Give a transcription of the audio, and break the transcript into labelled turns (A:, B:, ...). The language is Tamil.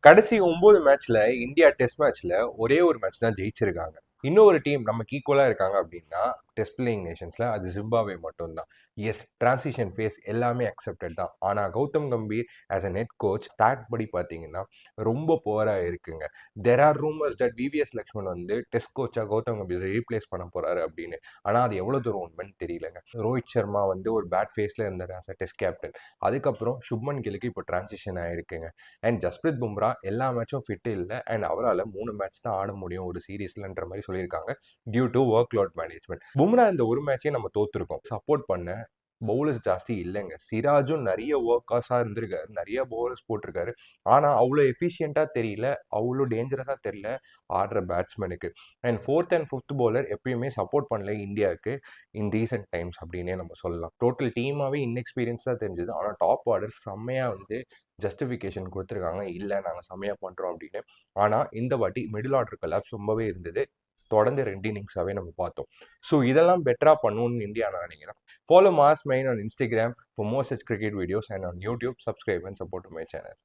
A: கடைசி 9 மேட்ச்ல இந்தியா டெஸ்ட் மேட்ச்ல ஒரே ஒரு மேட்ச் தான் ஜெயிச்சிருக்காங்க. இன்னொரு டீம் நமக்கு ஈக்குவலா இருக்காங்க அப்படின்னா டெஸ்ட் பிளேயிங் நேஷன்ஸ்ல அது ஜிம்பாப்வே மட்டும்தான். எஸ், டிரான்சிஷன் ஃபேஸ் எல்லாமே அக்செப்டட் தான். ஆனா Gautam Gambhir as a net coach start படி பார்த்தீங்கன்னா ரொம்ப புவரா இருக்குங்க. There are rumours that VVS Laxman வந்து டெஸ்ட் கோச்சா கௌதம் கம்பீர் ரீப்ளேஸ் பண்ண போறாரு அப்படின்னு. ஆனா அது எவ்வளவு தூரம் உண்மைன்னு தெரியலங்க. ரோஹித் சர்மா வந்து ஒரு பேட் ஃபேஸ்ல இருந்தார் ஆஸ் அ டெஸ்ட் கேப்டன். அதுக்கப்புறம் சுப்மன் கிலுக்கு இப்போ டிரான்சிஷன் ஆயிருக்குங்க. அண்ட் ஜஸ்பிரித் பும்ரா எல்லா மேட்சும் ஃபிட் இல்லை அண்ட் அவரால் 3 மேட்ச் தான் ஆட முடியும் ஒரு சீரீஸ்லன்ற மாதிரி சொல்லியிருக்காங்க due to workload management. Bumrah இந்த ஒரு மேட்சே நம்ம தோத்துருக்கோம். சப்போர்ட் பண்ண பவுலர்ஸ் ஜாஸ்தி இல்லைங்க. சிராஜும் நிறைய ஒர்க்கர்ஸாக இருந்திருக்காரு, நிறைய பவுலர்ஸ் போட்டிருக்காரு. ஆனால் அவ்வளோ எஃபிஷியண்ட்டாக தெரியல, அவ்வளோ டேஞ்சரஸாக தெரியல ஆடுற பேட்ஸ்மேனுக்கு. And fourth and fifth bowler எப்பயுமே சப்போர்ட் பண்ணல இந்தியாவுக்கு இன் ரீசெண்ட் டைம்ஸ் அப்படின்னே நம்ம சொல்லலாம். டோட்டல் டீமாகவே இன்எக்ஸ்பீரியன்ஸாக தெரிஞ்சுது. ஆனால் டாப் ஆர்டர் செம்மையாக வந்து ஜஸ்டிஃபிகேஷன் கொடுத்துருக்காங்க, இல்லை நாங்கள் செம்மையாக பண்ணுறோம் அப்படின்னு. ஆனால் இந்த வாட்டி மிடில் ஆர்டர் கலாப்ஸ் ரொம்பவே இருந்தது. தொடர்ந்து 2 இன்னிங்ஸாகவே நம்ம பார்த்தோம். ஸோ இதெல்லாம் பெட்டராக பண்ணணும்னு இந்தியா நான் நினைக்கிறேன். Follow Mars Main on Instagram for more such cricket videos and on YouTube, subscribe and support to my channel.